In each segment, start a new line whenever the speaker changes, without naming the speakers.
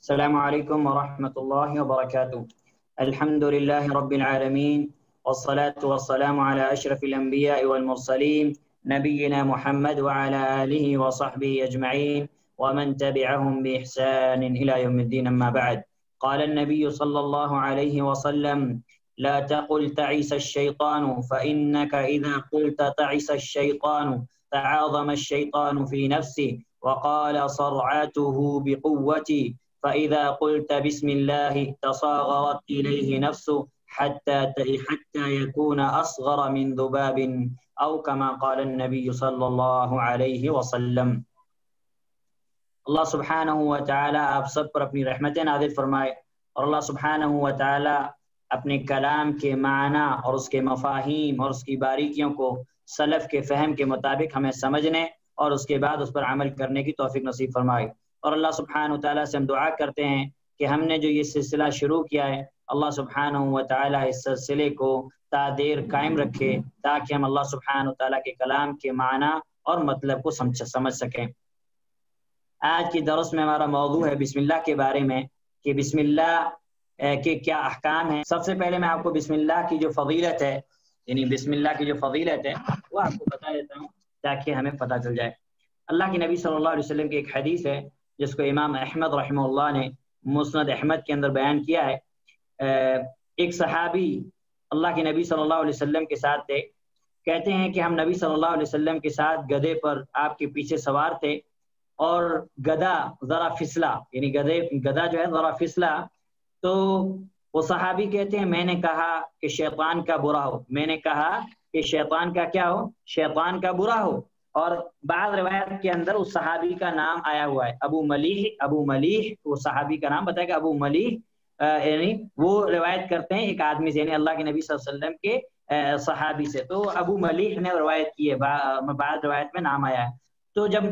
السلام علیکم ورحمۃ اللہ وبرکاتہ۔ الحمد للہ رب العالمین والصلاة والسلام علی اشرف الانبیاء والمرسلین نبینا محمد وعلی آلہ وصحبہ اجمعین ومن تبعهم بإحسان الى یوم الدین، اما بعد۔ قال النبی صلی اللہ علیہ وسلم: لا تقل تعس الشیطان فإنك إذا قلت تعس الشیطان تعاظم الشیطان في نفسه وقال صرعته بقوتي فإذا قلت بسم الله تصاغرت إليه نفسه حتى يكون أصغر من ذباب أو كما قال النبي صلى الله عليه وسلم۔ اللہ سبحانہ و تعالی آپ سب پر اپنی رحمتیں نازل فرمائے، اور اللہ سبحانہ و تعالی اپنے کلام کے معنی اور اس کے مفاہیم اور اس کی باریکیوں کو سلف کے فہم کے مطابق ہمیں سمجھنے اور اس کے بعد اس پر عمل کرنے کی توفیق نصیب فرمائے۔ اور اللہ سبحانہ و تعالیٰ سے ہم دعا کرتے ہیں کہ ہم نے جو یہ سلسلہ شروع کیا ہے، اللہ سبحانہ و تعالیٰ اس سلسلے کو تا دیر قائم رکھے تاکہ ہم اللہ سبحانہ و تعالیٰ کے کلام کے معنی اور مطلب کو سمجھ سکیں۔ آج کی درس میں ہمارا موضوع ہے بسم اللہ کے بارے میں، کہ بسم اللہ کے کیا احکام ہیں۔ سب سے پہلے میں آپ کو بسم اللہ کی جو فضیلت ہے، یعنی بسم اللہ کی جو فضیلت ہے وہ آپ کو بتا دیتا ہوں تاکہ ہمیں پتہ چل جائے۔ اللہ کے نبی صلی اللہ علیہ وسلم کی ایک حدیث ہے جس کو امام احمد رحمہ اللہ نے مسند احمد کے اندر بیان کیا ہے۔ ایک صحابی اللہ کے نبی صلی اللہ علیہ وسلم کے ساتھ تھے، کہتے ہیں کہ ہم نبی صلی اللہ علیہ وسلم کے ساتھ گدھے پر آپ کے پیچھے سوار تھے، اور گدھا ذرا پھسلا، یعنی گدھا جو ہے ذرا پھسلا، تو وہ صحابی کہتے ہیں میں نے کہا کہ شیطان کا برا ہو، میں نے کہا کہ شیطان کا کیا ہو، شیطان کا برا ہو۔ اور بعض روایت کے اندر اس صحابی کا نام آیا ہوا ہے، ابو ملیح، وہ صحابی کا نام بتایا کہ ابو ملیح، یعنی وہ روایت کرتے ہیں ایک آدمی سے، یعنی اللہ کے نبی صلی اللہ علیہ وسلم کے صحابی سے، تو ابو ملیح نے روایت کی ہے، بعض روایت میں نام آیا ہے۔ تو جب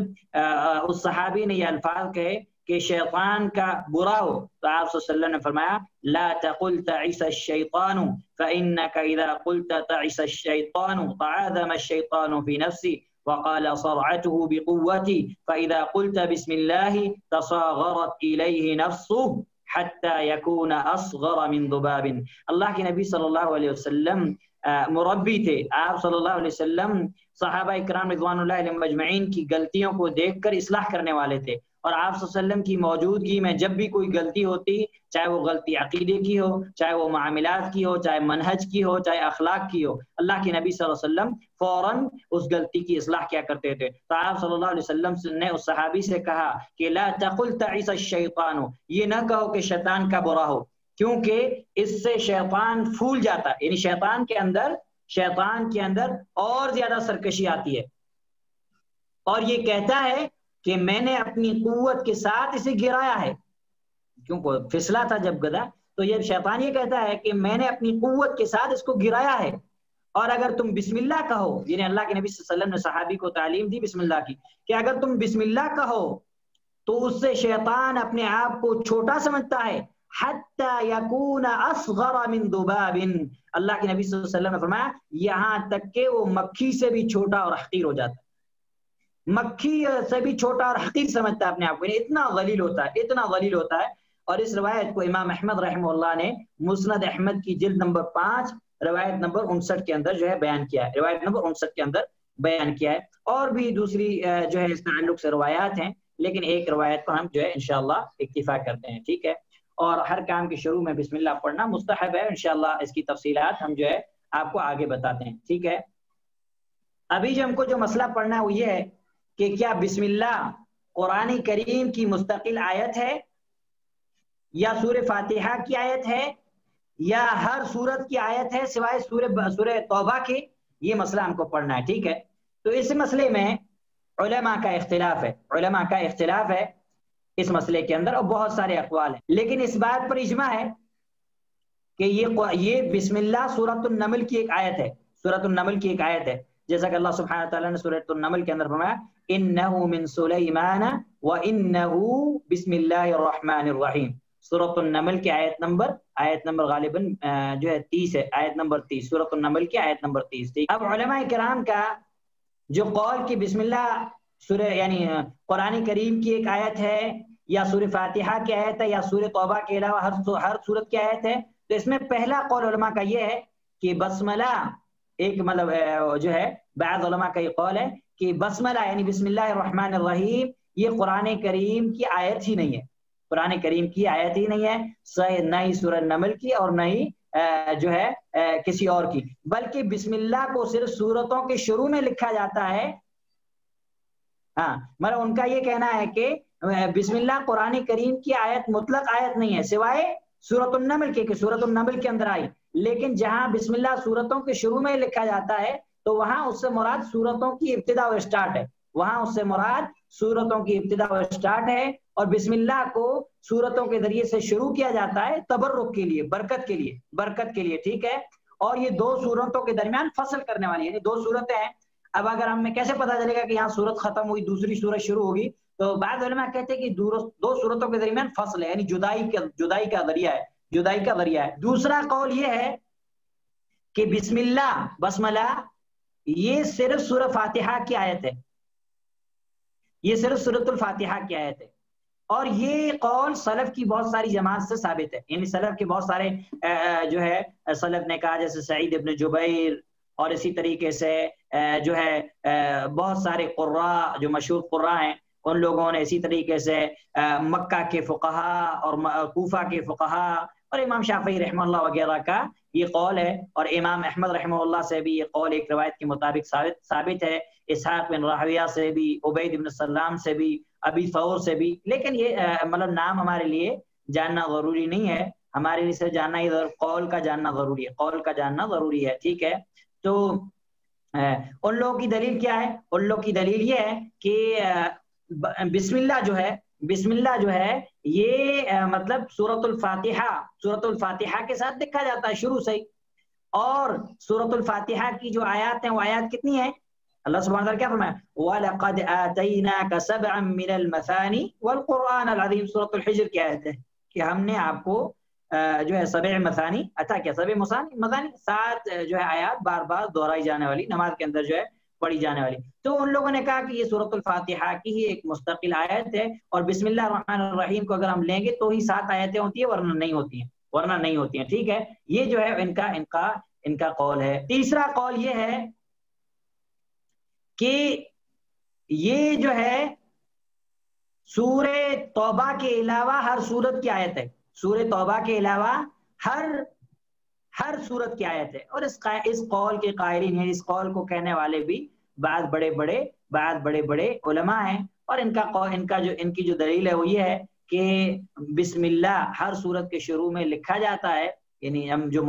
اس صحابی نے یہ الفاظ کہے کہ شیطان کا برا ہو، تو آپ صلی اللہ علیہ وسلم نے فرمایا لا تقل تعس الشیطان فإنك إذا قلت تعس الشیطان تعاظم الشیطان في نفسه وقال صرعته بقوتي فإذا قلت بسم الله تصاغرت إليه نفسه حتى يكون أصغر من ذباب۔ اللہ کے نبی صلی اللہ علیہ وسلم مربی تھے، آپ صلی اللہ علیہ وسلم صحابہ اکرام رضوان اللہ علیہم اجمعین کی غلطیوں کو دیکھ کر اصلاح کرنے والے تھے، اور آپ صلی اللہ علیہ وسلم کی موجودگی میں جب بھی کوئی غلطی ہوتی، چاہے وہ غلطی عقیدے کی ہو، چاہے وہ معاملات کی ہو، چاہے منہج کی ہو، چاہے اخلاق کی ہو، اللہ کے نبی صلی اللہ علیہ وسلم فوراً اس غلطی کی اصلاح کیا کرتے تھے۔ تو آپ صلی اللہ علیہ وسلم نے اس صحابی سے کہا کہ لا تقل تعس الشیطان، یہ نہ کہو کہ شیطان کا برا ہو، کیونکہ اس سے شیطان پھول جاتا ہے، یعنی شیطان کے اندر اور زیادہ سرکشی آتی ہے، اور یہ کہتا ہے کہ میں نے اپنی قوت کے ساتھ اسے گرایا ہے، کیونکہ پھسلا تھا جب گدھا، تو یہ شیطان یہ کہتا ہے کہ میں نے اپنی قوت کے ساتھ اس کو گرایا ہے، اور اگر تم بسم اللہ کہو، یعنی اللہ کے نبی صلی اللہ علیہ وسلم نے صحابی کو تعلیم دی بسم اللہ کی، کہ اگر تم بسم اللہ کہو تو اس سے شیطان اپنے آپ کو چھوٹا سمجھتا ہے، حتی یکون اصغر من ذباب، اللہ کے نبی صلی اللہ علیہ وسلم نے فرمایا یہاں تک کہ وہ مکھی سے بھی چھوٹا اور حقیر ہو جاتا ہے، مکھی سے بھی چھوٹا اور حقیر سمجھتا ہے اپنے آپ کو، اتنا غلیل ہوتا ہے۔ اور اس روایت کو امام احمد رحمہ اللہ نے مسند احمد کی جلد نمبر 5 روایت نمبر 59 کے اندر جو ہے بیان کیا ہے، روایت نمبر 59 کے اندر بیان کیا ہے، اور بھی دوسری جو ہے اس تعلق سے روایات ہیں، لیکن ایک روایت پر ہم جو ہے انشاءاللہ اکتفا کرتے ہیں، ٹھیک ہے۔ اور ہر کام کے شروع میں بسم اللہ پڑھنا مستحب ہے، انشاءاللہ اس کی تفصیلات ہم جو ہے آپ کو آگے بتاتے ہیں، ٹھیک ہے۔ ابھی جو ہم کو جو مسئلہ پڑھنا ہے وہ یہ ہے کہ کیا بسم اللہ قرآن کریم کی مستقل آیت ہے، یا سورہ فاتحہ کی آیت ہے، یا ہر سورت کی آیت ہے سوائے سورہ توبہ کے، یہ مسئلہ ہم کو پڑھنا ہے، ٹھیک ہے۔ تو اس مسئلے میں علماء کا اختلاف ہے اس مسئلے کے اندر، اور بہت سارے اقوال ہیں، لیکن اس بات پر اجماع ہے کہ یہ بسم اللہ سورۃ النمل کی ایک آیت ہے، جیسا کہ اللہ سبحانہ تعالیٰ نے سورۃ النمل کے اندر فرمایا انہ من سلیمان وانہ بسم اللہ الرحمن الرحیم، سورۃ النمل کی آیت نمبر غالباً جو ہے 30 ہے، آیت نمبر 30، سورۃ النمل کی آیت نمبر 30۔ اب علماء کرام کا جو قول کی بسم اللہ سورہ یعنی قرآن کریم کی ایک آیت ہے یا سورہ فاتحہ کی آیت ہے یا سورہ توبہ کے علاوہ ہر سورت کی آیت ہے؟ تو اس میں پہلا قول علماء کا یہ ہے کہ بسملہ ایک مطلب جو ہے بعض علماء کا یہ قول ہے کہ بسملہ یعنی بسم اللہ الرحمن الرحیم یہ قرآن کریم کی آیت ہی نہیں ہے، قرآن کریم کی آیت ہی نہیں ہے، نہ ہی سورہ نمل کی اور نہ ہی جو ہے کسی اور کی، بلکہ بسم اللہ کو صرف سورتوں کے شروع میں لکھا جاتا ہے۔ ہاں مگر ان کا یہ کہنا ہے کہ بسم اللہ قرآن کریم کی آیت مطلق آیت نہیں ہے سوائے سورۃ النمل کے، کہ سورۃ النمل کے اندر آئی، لیکن جہاں بسم اللہ سورتوں کے شروع میں لکھا جاتا ہے تو وہاں اس سے مراد سورتوں کی ابتدا و اسٹارٹ ہے، وہاں اس سے مراد سورتوں کی ابتدا و اسٹارٹ ہے، اور بسم اللہ کو سورتوں کے ذریعے سے شروع کیا جاتا ہے تبرک کے لیے، برکت کے لیے، ٹھیک ہے۔ اور یہ دو سورتوں کے درمیان فصل کرنے والی، یعنی دو سورتیں ہیں۔ اب اگر ہمیں کیسے پتا چلے گا کہ یہاں سورت ختم ہوئی دوسری سورت شروع ہوگی؟ تو بعض علماء کہتے ہیں کہ دو سورتوں کے درمیان فصل ہے، یعنی جدائی کا ذریعہ ہے۔ دوسرا قول یہ ہے کہ بسم اللہ بسملہ یہ صرف سورہ فاتحہ کی آیت ہے، یہ صرف سورۃ الفاتحہ کی آیت ہے، اور یہ قول سلف کی بہت ساری جماعت سے ثابت ہے، یعنی سلف کے بہت سارے جو ہے سلف نے کہا، جیسے سعید ابن جبیر اور اسی طریقے سے جو ہے بہت سارے قراء جو مشہور قراء ہیں ان لوگوں نے اسی طریقے سے مکہ کے فقہا اور کوفہ کے فقہا اور امام شافعی رحمہ اللہ وغیرہ کا یہ قول ہے، اور امام احمد رحمہ اللہ سے بھی یہ قول ایک روایت کے مطابق ثابت ہے، اسحاق بن راہویہ سے بھی، عبید بن سلام سے بھی، ابی ثور سے بھی، لیکن یہ مطلب نام ہمارے لیے جاننا ضروری نہیں ہے، ہمارے لیے صرف جاننا قول کا جاننا ضروری ہے، ٹھیک ہے۔ تو ان لوگوں کی دلیل کیا ہے؟ ان لوگوں کی دلیل یہ ہے کہ بسم اللہ جو ہے یہ مطلب سورۃ الفاتحہ کے ساتھ لکھا جاتا ہے شروع سے ہی، اور سورۃ الفاتحہ کی جو آیات ہیں وہ آیات کتنی ہیں؟ اللہ سبحانہ وتعالیٰ کیا فرمایا؟ وَلَقَدْ آتَيْنَاكَ سَبْعًا مِّنَ الْمَثَانِ وَالْقُرْآنَ الْعَظِيمِ سورۃ الحجر کی آیت ہے کہ ہم نے آپ کو جو ہے سبع مثانی عطا کیا، سبع مثانی 7 جو ہے آیات بار بار دہرائی جانے والی، نماز کے اندر جو ہے پڑھی جانے والی۔ تو ان لوگوں نے کہا کہ یہ سورۃ الفاتحہ کی ہی ایک مستقل آیت ہے، اور بسم اللہ الرحمن الرحیم کو اگر ہم لیں گے تو ہی 7 آیتیں ہوتی ہیں، ورنہ نہیں ہوتی ہیں، ٹھیک ہے۔ یہ جو ہے ان کا قول ہے۔ تیسرا قول یہ ہے کہ یہ جو ہے سورہ توبہ کے علاوہ ہر سورت کی آیت ہے، سورہ توبہ کے علاوہ ہر سورت کی آیت ہے، اور اس قول کے قائلین ہیں، اس قول کو کہنے والے بھی بعض بڑے بڑے علماء ہیں، اور ان کی جو دلیل ہے وہ یہ ہے کہ بسم اللہ ہر سورت کے شروع میں لکھا جاتا ہے، یعنی ہم جو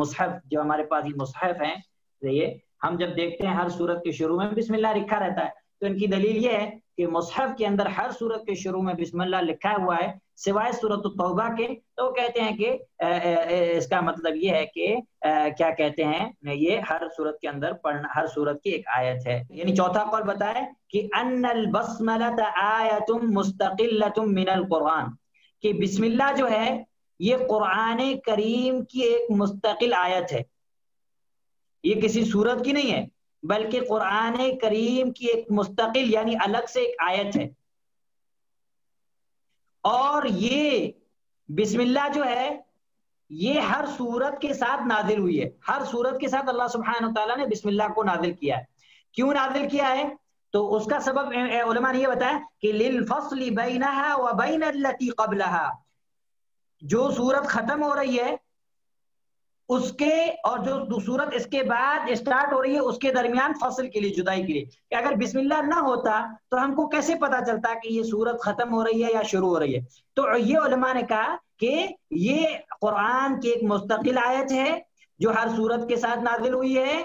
ہمارے پاس یہ مصحف ہیں، یہ ہم جب دیکھتے ہیں ہر سورت کے شروع میں بسم اللہ لکھا رہتا ہے، تو ان کی دلیل یہ ہے کہ مصحف کے اندر ہر سورت کے شروع میں بسم اللہ لکھا ہوا ہے سوائے سورۃ التوبہ کے۔ تو وہ کہتے ہیں کہ اس کا مطلب یہ ہے کہ کیا کہتے ہیں، یہ ہر سورت کے اندر پڑھنا، ہر سورت کی ایک آیت ہے۔ یعنی چوتھا قول بتائے کہ ان البسملۃ آیۃ مستقلۃ من القرآن، کہ بسم اللہ جو ہے یہ قرآن کریم کی ایک مستقل آیت ہے، یہ کسی سورت کی نہیں ہے بلکہ قرآن کریم کی ایک مستقل یعنی الگ سے ایک آیت ہے، اور یہ بسم اللہ جو ہے یہ ہر سورت کے ساتھ نازل ہوئی ہے، ہر سورت کے ساتھ اللہ سبحانہ وتعالیٰ نے بسم اللہ کو نازل کیا ہے۔ کیوں نازل کیا ہے؟ تو اس کا سبب علماء نے یہ بتایا کہ للفصل بینہا وبین التی قبلہا، جو سورت ختم ہو رہی ہے اس کے اور جو سورت اس کے بعد اسٹارٹ ہو رہی ہے اس کے درمیان فصل کے لیے، جدائی کے لیے، کہ اگر بسم اللہ نہ ہوتا تو ہم کو کیسے پتا چلتا کہ یہ سورت ختم ہو رہی ہے یا شروع ہو رہی ہے؟ تو یہ علماء نے کہا کہ یہ قرآن کی ایک مستقل آیت ہے جو ہر سورت کے ساتھ نازل ہوئی ہے،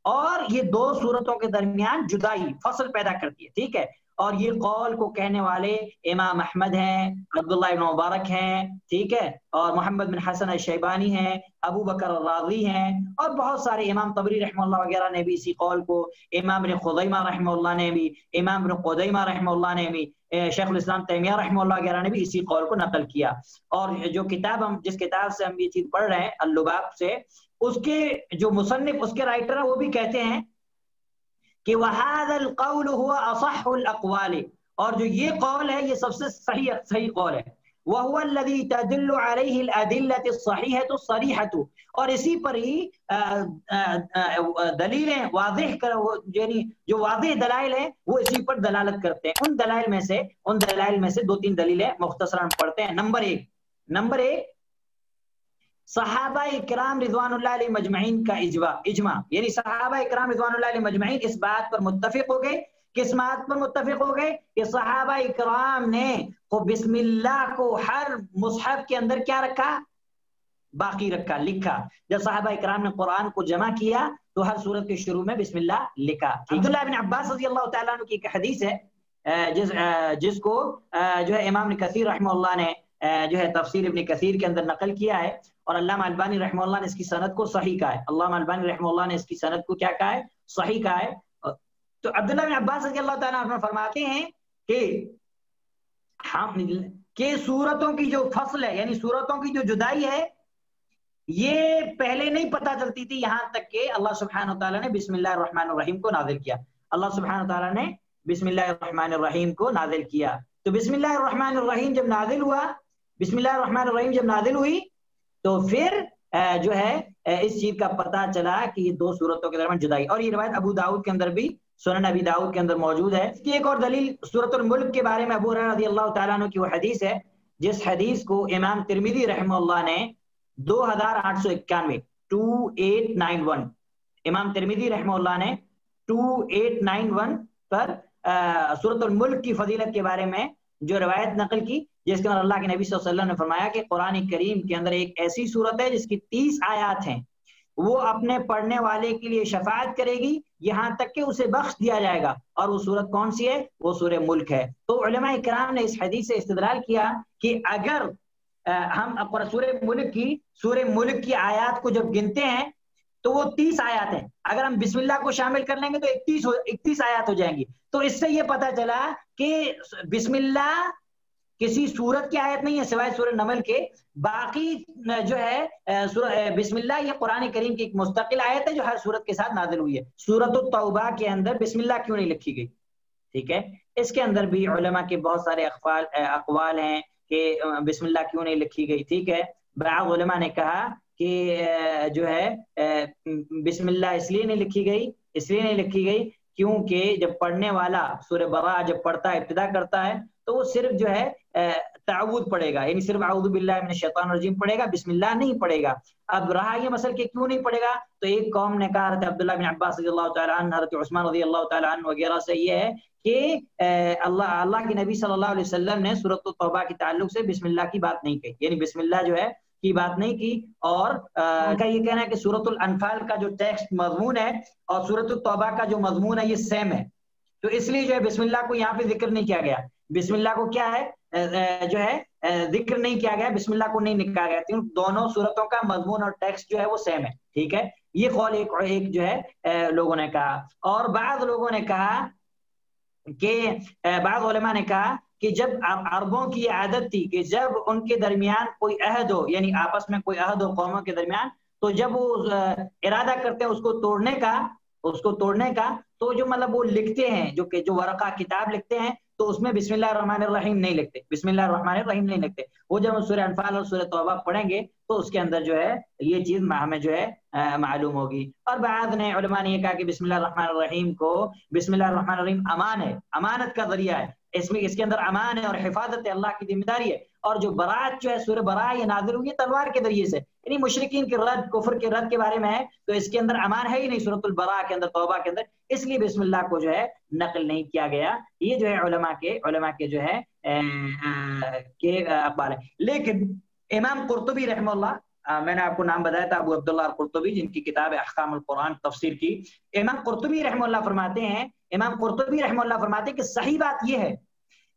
اور یہ 2 سورتوں کے درمیان جدائی فصل پیدا کرتی ہے، ٹھیک ہے۔ اور یہ قول کو کہنے والے امام احمد ہیں، عبداللہ ابن مبارک ہیں، ٹھیک ہے، اور محمد بن حسن الشیبانی ہیں، ابو بکر الراضی ہیں، اور بہت سارے امام طبری رحمہ اللہ وغیرہ نے بھی اسی قول کو، امام ابن خزیمہ رحمہ اللہ نے بھی، امام ابن قدیمہ رحمہ اللہ نے بھی، شیخ الاسلام تیمیہ رحمہ اللہ وغیرہ نے بھی اسی قول کو نقل کیا۔ اور جو جس کتاب سے ہم یہ چیز پڑھ رہے ہیں اللباب سے، اس کے جو مصنف، اس کے رائٹر ہیں، وہ بھی کہتے ہیں کہ وَهَذَا الْقَوْلُ هُوَ أَصَحُّ الْأَقْوَالِ، اور جو یہ قول ہے یہ سب سے صحیح قول ہے. وَهُوَ الَّذِي تَدُلُّ عَلَيْهِ الْأَدِلَّةِ الصَّحِيحَةُ الصَّرِيحَةُ، اور اسی پر ہی دلیلیں واضح یعنی جو واضح دلائل ہیں وہ اسی پر دلالت کرتے ہیں. ان دلائل میں سے 2-3 دلیلیں مختصراً پڑھتے ہیں. نمبر ایک صحابہ اکرام رضوان اللہ علیہ مجمعین کا اجماع، یعنی صحابہ اکرام رضوان اللہ علیہ مجمعین اس بات پر متفق ہو گئے. کس بات پر متفق ہو گئے؟ کہ صحابہ اکرام نے بسم اللہ کو ہر مصحف کے اندر کیا رکھا؟ باقی رکھا، لکھا. جب صحابہ اکرام نے قرآن کو جمع کیا تو ہر سورت کے شروع میں بسم اللہ لکھا. عبداللہ بن عباس رضی اللہ تعالیٰ عنہ کی ایک حدیث ہے جس کو جو ہے امام ابن کثیر رحمہ اللہ نے جو ہے تفسیر ابن کثیر کے اندر نقل کیا ہے، اور علامہ البانی رحمہ اللہ نے اس کی سند کو صحیح کہا ہے. علامہ البانی رحمہ اللہ نے اس کی سند کو کیا کہا ہے؟ صحیح کہا ہے. تو عبداللہ بن عباس رضی اللہ تعالیٰ عنہ فرماتے ہیں کہ سورتوں کی جو فصل ہے، یعنی سورتوں کی جو جدائی ہے، یہ پہلے نہیں پتہ چلتی تھی یہاں تک کہ اللہ سبحانہ وتعالیٰ نے بسم اللہ الرحمن الرحیم کو نازل کیا. اللہ سبحانہ وتعالیٰ نے بسم اللہ الرحمن الرحیم کو نازل کیا. تو بسم اللہ الرحمن الرحیم جب نازل ہوا، بسم اللہ الرحمن الرحیم جب نازل ہوئی تو پھر جو ہے اس چیز کا پتہ چلا کہ یہ 2 سورتوں کے درمیان جدائی. اور یہ روایت ابو داؤد کے اندر بھی، سنن ابی داؤد کے اندر موجود ہے. اس کی ایک اور دلیل سورۃ الملک کے بارے میں ابو ہریرہ رضی اللہ تعالیٰ عنہ کی وہ حدیث ہے جس حدیث کو امام ترمذی رحمہ اللہ نے 2891 2891 امام ترمذی رحمہ اللہ نے 2891 پر سورۃ الملک کی فضیلت کے بارے میں جو روایت نقل کی، جس کے اندر اللہ کے نبی صلی اللہ علیہ وسلم نے فرمایا کہ قرآن کریم کے اندر ایک ایسی سورت ہے جس کی 30 آیات ہیں، وہ اپنے پڑھنے والے کے لیے شفاعت کرے گی یہاں تک کہ اسے بخش دیا جائے گا. اور وہ سورت کون سی ہے؟ وہ سورہ ملک ہے. تو علماء کرام نے اس حدیث سے استدلال کیا کہ اگر ہم سورہ ملک کی آیات کو جب گنتے ہیں تو وہ 30 آیات ہیں. اگر ہم بسم اللہ کو شامل کر لیں گے تو 31 آیات ہو جائیں گی. تو اس سے یہ پتہ چلا کہ بسم اللہ کسی سورت کی آیت نہیں ہے سوائے سورہ نمل کے. باقی جو ہے بسم اللہ یہ قرآن کریم کی ایک مستقل آیت ہے جو ہر سورت کے ساتھ نازل ہوئی ہے. سورۃ التوبہ کے اندر بسم اللہ کیوں نہیں لکھی گئی؟ ٹھیک ہے، اس کے اندر بھی علماء کے بہت سارے اقوال ہیں کہ بسم اللہ کیوں نہیں لکھی گئی. ٹھیک ہے، بعض علماء نے کہا کہ جو ہے بسم اللہ اس لیے نہیں لکھی گئی کیونکہ جب پڑھنے والا سورہ براءہ جب پڑھتا ہے، ابتدا کرتا ہے، تو وہ صرف جو ہے تعوذ پڑھے گا، یعنی صرف اعوذ باللہ من الشیطان الرجیم پڑھے گا، بسم اللہ نہیں پڑھے گا. اب رہا یہ مسئلہ کہ کیوں نہیں پڑھے گا، تو ایک قوم نے کہا، حضرت عبداللہ بن عباس رضی اللہ تعالیٰ عنہ، حضرت عثمان رضی اللہ تعالیٰ عنہ وغیرہ سے، یہ ہے کہ اللہ کے نبی صلی اللہ علیہ وسلم نے سورۃ التوبہ کے تعلق سے بسم اللہ کی بات نہیں کہی، یعنی بسم اللہ جو ہے کی بات نہیں کی. اور کا یہ کہنا ہے کہ سورۃ الانفال کا جو ٹیکسٹ مضمون ہے اور سورۃ التوبہ کا جو مضمون ہے یہ سیم ہے، تو اس لیے جو ہے بسم اللہ کو یہاں پہ ذکر نہیں کیا گیا. بسم اللہ کو کیا ہے جو ہے ذکر نہیں کیا گیا، بسم اللہ کو نہیں لکھا گیا، کیونکہ دونوں سورتوں کا مضمون اور ٹیکسٹ جو ہے وہ سیم ہے. ٹھیک ہے، یہ قول ایک جو ہے لوگوں نے کہا. اور بعض لوگوں نے کہا کہ بعض علماء نے کہا کہ جب عربوں کی عادت تھی کہ جب ان کے درمیان کوئی عہد ہو، یعنی آپس میں کوئی عہد ہو قوموں کے درمیان، تو جب وہ ارادہ کرتے ہیں اس کو توڑنے کا تو جو مطلب وہ لکھتے ہیں جو ورقہ کتاب لکھتے ہیں تو اس میں بسم اللہ الرحمن الرحیم نہیں لکھتے، بسم اللہ الرحمن الرحیم نہیں لکھتے. وہ جب ہم سورہ انفال اور سورہ توبہ پڑھیں گے تو اس کے اندر جو ہے یہ چیز ہمیں جو ہے معلوم ہوگی. اور بعض نے علماء نے یہ کہا کہ بسم اللہ الرحمن الرحیم کو بسم اللہ الرحمن الرحیم امان ہے، امانت کا ذریعہ ہے، اس کے اندر امان ہے اور حفاظت ہے، اللہ کی ذمہ داری ہے. اور جو برات جو ہے سورہ براءہ یہ نازل ہوئی ہے تلوار کے ذریعے سے، یعنی مشرکین کے رد، کفر کے رد کے بارے میں ہے، تو اس کے اندر امان ہے ہی نہیں سورۃ البراءہ کے اندر، توبہ کے اندر، اس لیے بسم اللہ کو جو ہے نقل نہیں کیا گیا. یہ جو ہے علماء کے جو ہے اقوال ہے. لیکن امام قرطبی رحمہ اللہ، میں نے آپ کو نام بتایا تھا ابو عبداللہ القرطبی، جن کی کتاب ہے احکام القرآن تفسیر کی. امام قرطبی رحمہ اللہ فرماتے ہیں کہ صحیح بات یہ ہے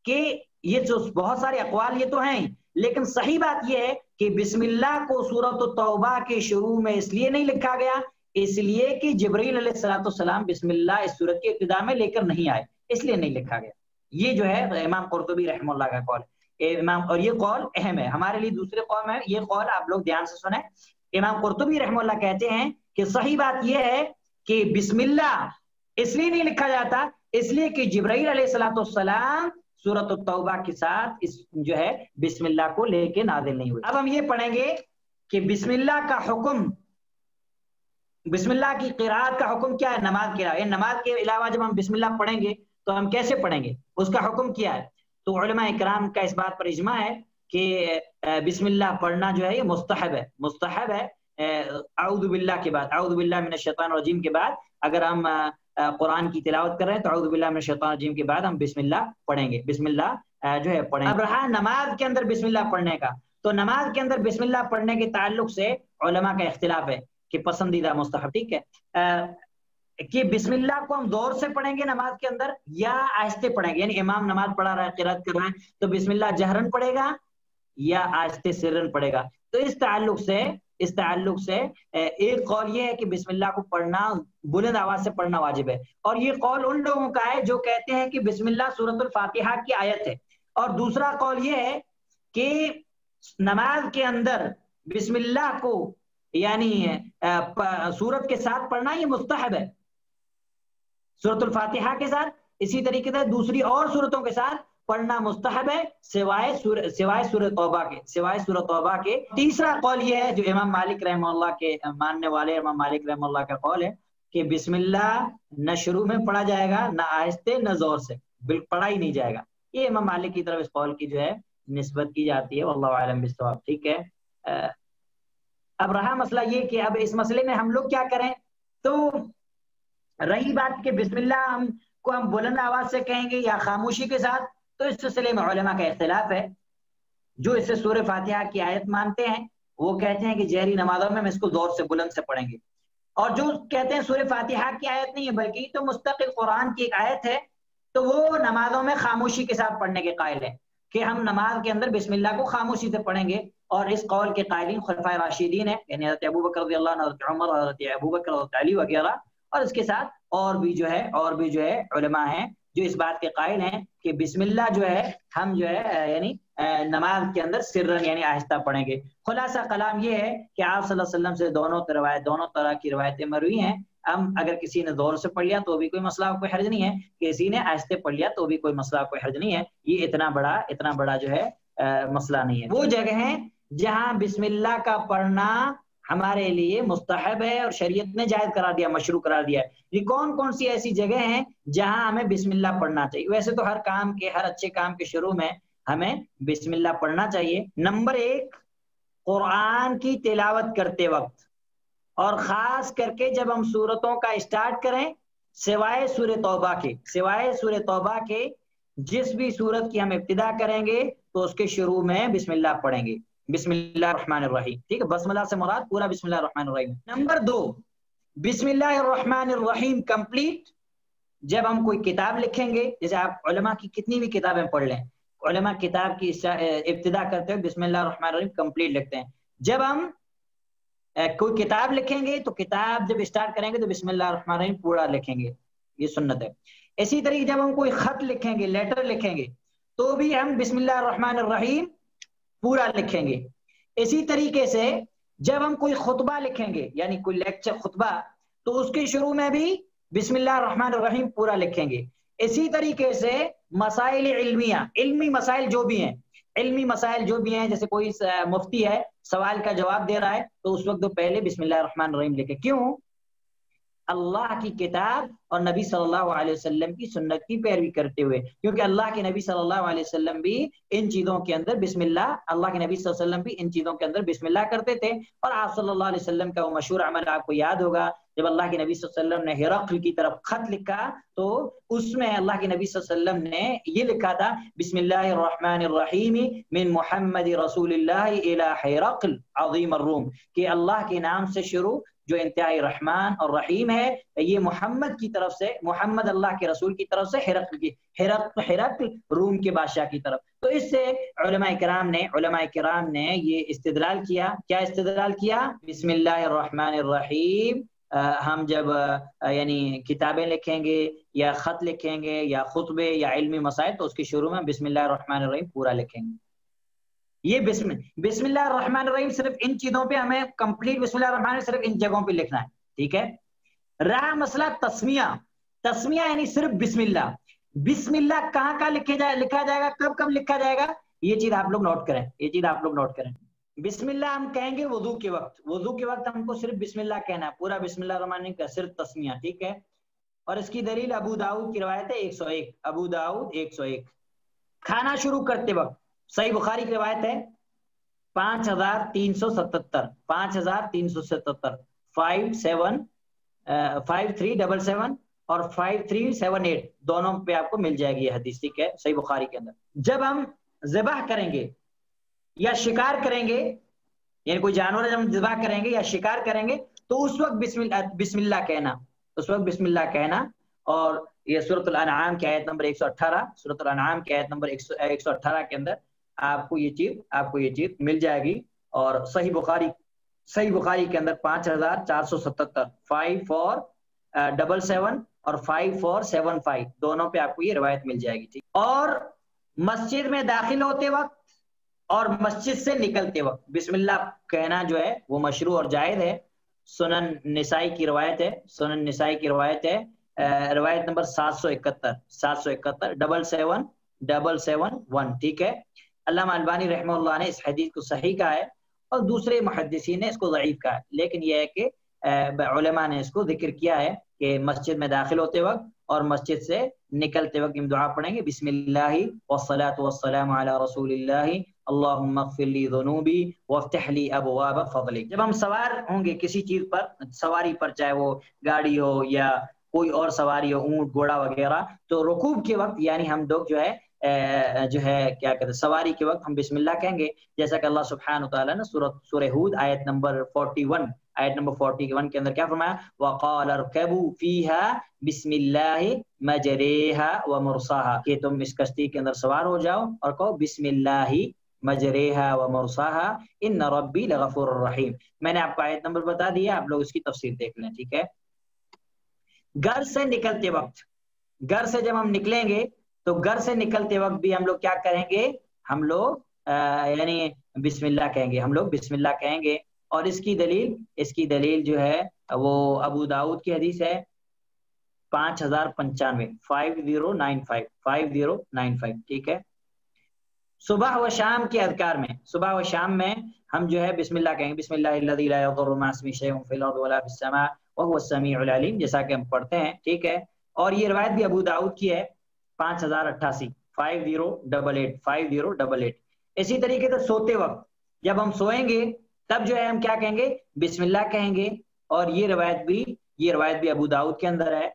کہ یہ جو بہت سارے اقوال یہ تو ہیں، لیکن صحیح بات یہ ہے کہ بسم اللہ کو سورۃ التوبہ کے شروع میں اس لیے نہیں لکھا گیا، اس لیے کہ جبرائیل علیہ السلام بسم اللہ اس سورت کے ابتدا میں لے کر نہیں آئے، اس لیے نہیں لکھا گیا. یہ جو ہے امام قرطبی رحمہ اللہ کا قول ہے. اور یہ قول اہم ہے ہمارے لیے. دوسرے قول ہے، یہ قول آپ لوگ دھیان سے سنیں. امام قرطبی رحمہ اللہ کہتے ہیں کہ صحیح بات یہ ہے کہ بسم اللہ اس لیے نہیں لکھا جاتا، اس لیے کہ جبرائیل علیہ السلام سورۃ التوبہ کے ساتھ اس جو ہے بسم اللہ کو لے کے نازل نہیں ہوئی۔ اب ہم یہ پڑھیں گے کہ بسم اللہ کا حکم، بسم اللہ کی قرات کا حکم کیا ہے نماز کے علاوہ۔ نماز کے علاوہ جب ہم بسم اللہ پڑھیں گے تو ہم کیسے پڑھیں گے، اس کا حکم کیا ہے؟ تو علماء اکرام کا اس بات پر اجماع ہے کہ بسم اللہ پڑھنا جو ہے یہ مستحب ہے، مستحب ہے۔ اعوذ باللہ کے بعد، اعوذ باللہ من الشیطان الرجیم کے بعد اگر ہم قرآن کی تلاوت کر رہے ہیں تو اعوذ باللہ من الشیطان الرجیم کے بعد ہم بسم اللہ پڑھیں گے، بسم اللہ جو ہے پڑھیں گے۔ اب رہا نماز کے اندر بسم اللہ پڑھنے کا، تو نماز کے اندر بسم اللہ پڑھنے کے تعلق سے علماء کا اختلاف ہے کہ پسندیدہ مستحب، ٹھیک ہے، کہ بسم اللہ کو ہم زور سے پڑھیں گے نماز کے اندر یا آہستہ پڑھیں گے، یعنی امام نماز پڑھا رہا ہے، قرات کر رہا ہے تو بسم اللہ جہرن پڑھے گا یا آہستہ سرن پڑھے گا۔ تو اس تعلق سے ایک قول یہ ہے کہ بسم اللہ کو پڑھنا بلند آواز سے پڑھنا واجب ہے، اور یہ قول ان لوگوں کا ہے جو کہتے ہیں کہ بسم اللہ سورۃ الفاتحہ کی آیت ہے، اور دوسرا قول یہ ہے کہ نماز کے اندر بسم اللہ کو یعنی سورت کے ساتھ پڑھنا یہ مستحب ہے، سورۃ الفاتحہ کے ساتھ، اسی طریقے سے دوسری اور سورتوں کے ساتھ پڑھنا مستحب ہے سوائے سورۃ توبہ کے۔ تیسرا قول یہ ہے جو امام مالک رحمہ اللہ کے ماننے والے امام مالک رحمہ اللہ کا قول ہے کہ بسم اللہ نہ شروع میں پڑھا جائے گا، نہ آہستہ نہ زور سے، بالکل پڑھا ہی نہیں جائے گا۔ یہ امام مالک کی طرف اس قول کی جو ہے نسبت کی جاتی ہے، واللہ اعلم بالصواب، ٹھیک ہے۔ اب رہا مسئلہ یہ کہ اب اس مسئلے میں ہم لوگ کیا کریں، تو رہی بات کہ بسم اللہ ہم بلند آواز سے کہیں گے یا خاموشی کے ساتھ، تو اس سلسلے میں علماء کا اختلاف ہے۔ جو اس سے سورہ فاتحہ کی آیت مانتے ہیں وہ کہتے ہیں کہ جہری نمازوں میں ہم اس کو زور سے بلند سے پڑھیں گے، اور جو کہتے ہیں سورہ فاتحہ کی آیت نہیں ہے بلکہ تو مستقل قرآن کی ایک آیت ہے، تو وہ نمازوں میں خاموشی کے ساتھ پڑھنے کے قائل ہیں کہ ہم نماز کے اندر بسم اللہ کو خاموشی سے پڑھیں گے، اور اس قول کے قائلین خلفائے راشدین ہیں، یعنی حضرت ابوبکر رضی اللہ عنہ، حضرت عمر، حضرت ابوبکر، حضرت علی وغیرہ، اور اس کے ساتھ اور بھی جو ہے علماء ہیں جو اس بات کے قائل ہیں کہ بسم اللہ جو ہے ہم جو ہے یعنی نماز کے اندر سرن یعنی آہستہ پڑھیں گے۔ خلاصہ کلام یہ ہے کہ آپ صلی اللہ علیہ وسلم سے دونوں طرح کی روایتیں مروی ہیں، ہم اگر کسی نے زور سے پڑھ لیا تو بھی کوئی مسئلہ کوئی حرج نہیں ہے، کسی نے آہستہ پڑھ لیا تو بھی کوئی مسئلہ کوئی حرج نہیں ہے، یہ اتنا بڑا جو ہے مسئلہ نہیں ہے۔ وہ جگہ ہیں جہاں بسم اللہ کا پڑھنا ہمارے لیے مستحب ہے اور شریعت نے جائز قرار دیا، مشروع قرار دیا ہے۔ یہ کون سی ایسی جگہ ہیں جہاں ہمیں بسم اللہ پڑھنا چاہیے؟ ویسے تو ہر اچھے کام کے شروع میں ہمیں بسم اللہ پڑھنا چاہیے۔ نمبر 1، قرآن کی تلاوت کرتے وقت، اور خاص کر کے جب ہم سورتوں کا اسٹارٹ کریں سوائے سورہ توبہ کے جس بھی سورت کی ہم ابتدا کریں گے تو اس کے شروع میں بسم اللہ پڑھیں گے، بسم اللہ الرحمن الرحیم، ٹھیک ہے، بسم اللہ سے مراد پورا بسم اللہ الرحمن الرحیم۔ نمبر 2، بسم اللہ الرحمن الرحیم کمپلیٹ جب ہم کوئی کتاب لکھیں گے، جیسے آپ علماء کی کتنی بھی کتابیں پڑھ لیں، علماء کتاب کی ابتدا کرتے ہوئے بسم اللہ الرحمن الرحیم کمپلیٹ لکھتے ہیں۔ جب ہم کوئی کتاب لکھیں گے تو کتاب جب اسٹارٹ کریں گے تو بسم اللہ الرحمن الرحیم پورا لکھیں گے، یہ سنت ہے۔ اسی طریقے جب ہم کوئی خط لکھیں گے، لیٹر لکھیں گے تو بھی ہم بسم اللہ الرحمن الرحیم پورا لکھیں گے۔ اسی طریقے سے جب ہم کوئی خطبہ لکھیں گے یعنی کوئی لیکچر خطبہ تو اس کے شروع میں بھی بسم اللہ الرحمن الرحیم پورا لکھیں گے۔ اسی طریقے سے مسائل علمیہ، علمی مسائل جو بھی ہیں جیسے کوئی مفتی ہے سوال کا جواب دے رہا ہے تو اس وقت تو پہلے بسم اللہ الرحمن الرحیم لکھے، کیوں؟ اللہ کی کتاب اور نبی صلی اللہ علیہ وسلم کی سنت کی پیروی کرتے ہوئے، کیونکہ اللہ کے نبی صلی اللہ علیہ وسلم بھی ان چیزوں کے اندر بسم اللہ کرتے تھے، اور آپ صلی اللہ علیہ وسلم کا وہ مشہور عمل آپ کو یاد ہوگا، جب اللہ کے نبی صلی اللہ علیہ وسلم نے ہرقل کی طرف خط لکھا تو اس میں اللہ کے نبی صلی اللہ علیہ وسلم نے یہ لکھا تھا بسم اللہ الرحمن الرحیم من محمد رسول اللہ الی ہرقل عظیم الروم، کہ اللہ کے نام سے شروع جو انتہائی رحمان اور رحیم ہے، یہ محمد کی طرف سے، محمد اللہ کے رسول کی طرف سے ہرقل روم کے بادشاہ کی طرف۔ تو اس سے علماء کرام نے یہ استدلال کیا، کیا استدلال کیا؟ بسم اللہ الرحمن الرحیم ہم جب یعنی کتابیں لکھیں گے یا خط لکھیں گے یا خطبے یا علمی مسائل تو اس کے شروع میں بسم اللہ الرحمن الرحیم پورا لکھیں گے۔ یہ بسم اللہ الرحمن الرحیم صرف ان چیزوں پہ ہمیں کمپلیٹ بسم اللہ الرحمن الرحیم صرف ان جگہوں پہ لکھنا ہے، ٹھیک ہے۔ رہا مسئلہ تسمیہ یعنی صرف بسم اللہ، بسم اللہ کہاں کہاں لکھا جائے گا، کب کب لکھا جائے گا، یہ چیز آپ لوگ نوٹ کریں، یہ چیز آپ لوگ نوٹ کریں۔ بسم اللہ ہم کہیں گے وضو کے وقت، وضو کے وقت ہم کو صرف بسم اللہ کہنا ہے، پورا بسم اللہ الرحمن الرحیم کا صرف تسمیہ، ٹھیک ہے۔ اور اس کی دلیل ابو داؤد کی روایت ہے 101، ابو داؤد 101۔ کھانا شروع کرتے وقت صحیح بخاری کی روایت ہے 5377، 5377، 5377 اور 5378 دونوں پہ آپ کو مل جائے گی یہ حدیث، ٹھیک ہے، صحیح بخاری کے اندر۔ جب ہم ذبح کریں گے یا شکار کریں گے، یعنی کوئی جانور جب ہم ذبح کریں گے یا شکار کریں گے تو اس وقت بسم اللہ کہنا، اس وقت بسم اللہ کہنا۔ اور یہ سورۃ الانعام کی آیت نمبر 118، سورۃ الانعام کی آیت نمبر 118 کے اندر آپ کو یہ چیز مل جائے گی۔ اور صحیح بخاری کے اندر 5477، 5477 اور 5475 دونوں پہ آپ کو یہ روایت مل جائے گی، ٹھیک۔ اور مسجد میں داخل ہوتے وقت اور مسجد سے نکلتے وقت بسم اللہ کہنا جو ہے وہ مشروع اور جائز ہے۔ سنن نسائی کی روایت ہے، سنن نسائی کی روایت ہے، روایت نمبر 771، 771 ٹھیک ہے۔ علامہ البانی رحمہ اللہ نے اس حدیث کو صحیح کہا ہے اور دوسرے محدثین نے اس کو ضعیف کہا ہے، لیکن یہ ہے کہ علماء نے اس کو ذکر کیا ہے کہ مسجد میں داخل ہوتے وقت اور مسجد سے نکلتے وقت ہم دعا پڑھیں گے، بسم اللہ والصلاة والسلام علی رسول اللہ اللہم اغفر لی ذنوبی وافتح لی ابواب فضلک۔ جب ہم سوار ہوں گے کسی چیز پر، سواری پر، چاہے وہ گاڑی ہو یا کوئی اور سواری ہو، اونٹ گھوڑا وغیرہ، تو رکوب کے وقت یعنی ہم لوگ جو ہے کیا کہتے ہیں سواری کے وقت ہم بسم اللہ کہیں گے، جیسا کہ اللہ سبحانہ وتعالیٰ نے سورہ ہود آیت نمبر 41 کے اندر کیا فرمایا، وَقَالَ ارْكَبُوا فِيهَا بِسْمِ اللَّهِ مَجْرَيْهَا وَمُرْسَاهَا، کہ تم اس کشتی کے اندر سوار ہو جاؤ اور کہو بسم اللہ مجریہا ومرساہا ان ربی لغفور الرحیم۔ میں نے آپ کو آیت نمبر بتا دیا، آپ لوگ اس کی تفسیر دیکھ لیں، ٹھیک ہے۔ گھر سے نکلتے وقت، گھر سے جب ہم نکلیں گے تو گھر سے نکلتے وقت بھی ہم لوگ کیا کریں گے، ہم لوگ یعنی بسم اللہ کہیں گے، ہم لوگ بسم اللہ کہیں گے۔ اور اس کی دلیل جو ہے وہ ابو داؤد کی حدیث ہے 5095، 5095، ٹھیک ہے۔ صبح و شام کے اذکار میں، صبح و شام میں ہم جو ہے بسم اللہ کہیں گے، بسم اللہ الذی لا یضر مع اسمہ شیء فی الارض ولا فی السماء وهو السمیع العلیم، جیسا کہ ہم پڑھتے ہیں، ٹھیک ہے۔ اور یہ روایت بھی ابو داؤد کی ہے 5088، 5088۔ اسی طریقے سے سوتے وقت جب ہم سوئیں گے تب جو ہے ہم کیا کہیں گے، بسم اللہ کہیں گے۔ اور یہ روایت بھی ابو داؤد کے اندر ہے،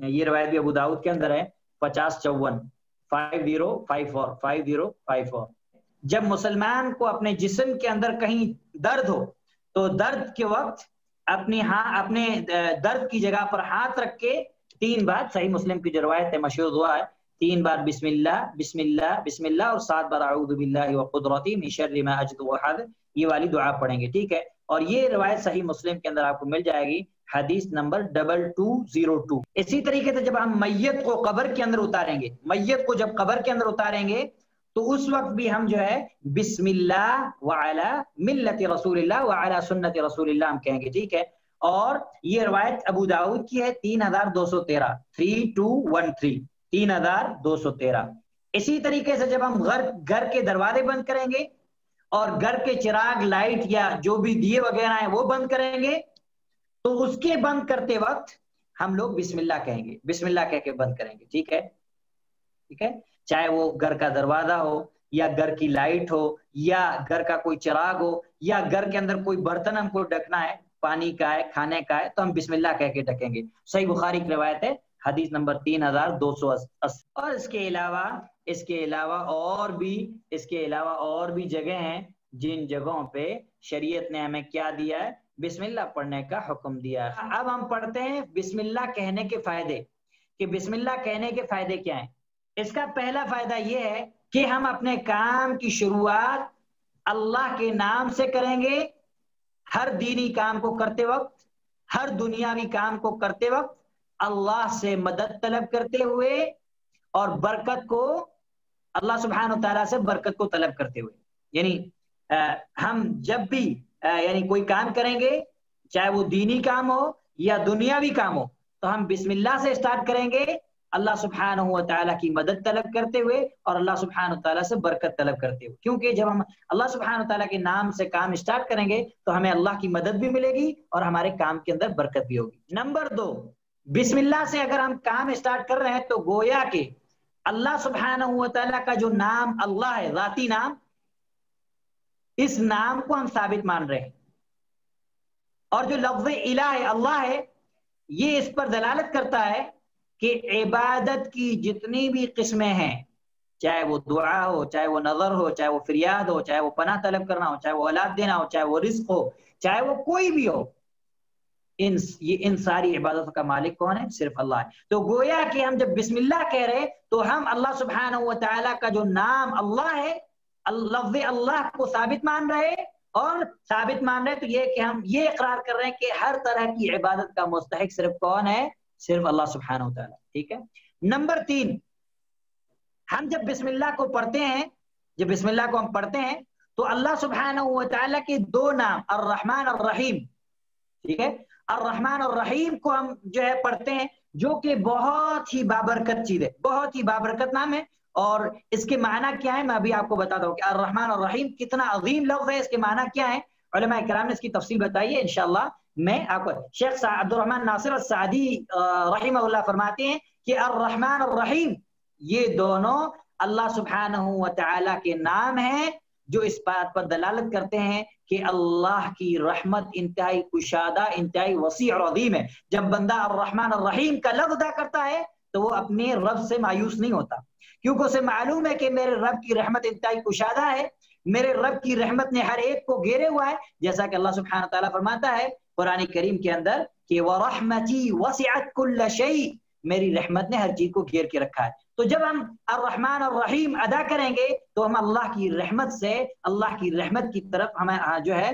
یہ روایت بھی ابو داؤد کے اندر ہے 5054، 5054۔ جب مسلمان کو اپنے جسم کے اندر کہیں درد ہو تو درد کے وقت اپنے درد کی جگہ پر ہاتھ رکھ کے 3 بار، صحیح مسلم کی جو روایت ہے مشہور دعا ہے، 3 بار بسم اللہ بسم اللہ بسم اللہ اور 7 بار اعوذ باللہ وقدرتی من شر ما اجد واحذر، یہ والی دعا پڑھیں گے، ٹھیک ہے۔ اور یہ روایت صحیح مسلم کے اندر آپ کو مل جائے گی، حدیث نمبر 2202۔ اسی طریقے سے جب ہم میت کو قبر کے اندر اتاریں گے، میت کو جب قبر کے اندر اتاریں گے تو اس وقت بھی ہم جو ہے بسم اللہ وعلی ملت رسول اللہ وعلی سنت رسول اللہ ہم کہیں گے، ٹھیک ہے۔ اور یہ روایت ابو داؤد کی ہے 3213، 3213، 3213۔ اسی طریقے سے جب ہم گھر کے دروازے بند کریں گے اور گھر کے چراغ، لائٹ یا جو بھی دیے وغیرہ ہیں وہ بند کریں گے تو اس کے بند کرتے وقت ہم لوگ بسم اللہ کہیں گے، بسم اللہ کہہ کے بند کریں گے، ٹھیک ہے، ٹھیک ہے۔ چاہے وہ گھر کا دروازہ ہو یا گھر کی لائٹ ہو یا گھر کا کوئی چراغ ہو یا گھر کے اندر کوئی برتن ہم کو ڈھکنا ہے، پانی کا ہے، کھانے کا ہے، تو ہم بسم اللہ کہہ کے ڈھکیں گے۔ صحیح بخاری کی روایت ہے حدیث نمبر 3280۔ اور اس کے علاوہ اور بھی جگہ ہیں جن جگہوں پہ شریعت نے ہمیں کیا دیا ہے، بسم اللہ پڑھنے کا حکم دیا ہے۔ اب ہم پڑھتے ہیں بسم اللہ کہنے کے فائدے، کہ بسم اللہ کہنے کے فائدے کیا ہیں۔ اس کا پہلا فائدہ یہ ہے کہ ہم اپنے کام کی شروعات اللہ کے نام سے کریں گے، ہر دینی کام کو کرتے وقت، ہر دنیاوی کام کو کرتے وقت اللہ سے مدد طلب کرتے ہوئے اور برکت کو، اللہ سبحانہ وتعالیٰ سے برکت کو طلب کرتے ہوئے۔ یعنی ہم جب بھی یعنی کوئی کام کریں گے، چاہے وہ دینی کام ہو یا دنیاوی کام ہو، تو ہم بسم اللہ سے سٹارٹ کریں گے اللہ سبحانہ و تعالیٰ کی مدد طلب کرتے ہوئے اور اللہ سبحانہ و تعالیٰ سے برکت طلب کرتے ہوئے، کیونکہ جب ہم اللہ سبحانہ و تعالیٰ کے نام سے کام اسٹارٹ کریں گے تو ہمیں اللہ کی مدد بھی ملے گی اور ہمارے کام کے اندر برکت بھی ہوگی۔ نمبر 2، بسم اللہ سے اگر ہم کام اسٹارٹ کر رہے ہیں تو گویا کہ اللہ سبحانہ و تعالیٰ کا جو نام اللہ ہے، ذاتی نام، اس نام کو ہم ثابت مان رہے ہیں، اور جو لفظ الہ ہے، اللہ ہے، یہ اس پر دلالت کرتا ہے کہ عبادت کی جتنی بھی قسمیں ہیں، چاہے وہ دعا ہو، چاہے وہ نظر ہو، چاہے وہ فریاد ہو، چاہے وہ پناہ طلب کرنا ہو، چاہے وہ اولاد دینا ہو، چاہے وہ رزق ہو، چاہے وہ کوئی بھی ہو، ان ساری عبادتوں کا مالک کون ہے؟ صرف اللہ ہے۔ تو گویا کہ ہم جب بسم اللہ کہہ رہے تو ہم اللہ سبحانہ و تعالیٰ کا جو نام اللہ ہے، لفظ اللہ کو ثابت مان رہے، اور ثابت مان رہے تو یہ کہ ہم یہ اقرار کر رہے ہیں کہ ہر طرح کی عبادت کا مستحق صرف کون ہے؟ صرف اللہ سبحانہ و تعالیٰ۔ ٹھیک ہے۔ نمبر 3، ہم جب بسم اللہ کو پڑھتے ہیں، جب بسم اللہ کو ہم پڑھتے ہیں تو اللہ سبحانہ و تعالیٰ کے 2 نام الرحمن الرحیم، ٹھیک ہے، الرحمن الرحیم کو ہم جو ہے پڑھتے ہیں، جو کہ بہت ہی بابرکت چیز ہے، بہت ہی بابرکت نام ہے، اور اس کے معنی کیا ہے میں ابھی آپ کو بتاتا ہوں کہ الرحمن الرحیم کتنا عظیم لفظ ہے، اس کے معنی کیا ہے، علماء کرام نے اس کی تفصیل بتائی ہے، انشاءاللہ میں آپ کو۔ شیخ عبد الرحمن ناصر السعدی رحمہ اللہ فرماتے ہیں کہ الرحمن الرحیم یہ دونوں اللہ سبحانہ و تعالیٰ کے نام ہیں جو اس بات پر دلالت کرتے ہیں کہ اللہ کی رحمت انتہائی کشادہ، انتہائی وسیع اور عظیم ہے۔ جب بندہ الرحمن الرحیم کا لفظ ادا کرتا ہے تو وہ اپنے رب سے مایوس نہیں ہوتا، کیونکہ اسے معلوم ہے کہ میرے رب کی رحمت انتہائی کشادہ ہے، میرے رب کی رحمت نے ہر ایک کو گھیرے ہوا ہے، جیسا کہ اللہ سبحانہ تعالیٰ فرماتا ہے قرآن کریم کے اندر کہ وَرَحْمَتِي وَسِعَتْ كُلَّ شَيْءٍ، میری رحمت نے ہر چیز کو گھیر کے رکھا ہے۔ تو جب ہم الرحمن الرحیم ادا کریں گے تو ہم اللہ کی رحمت سے، اللہ کی رحمت کی طرف ہمیں جو ہے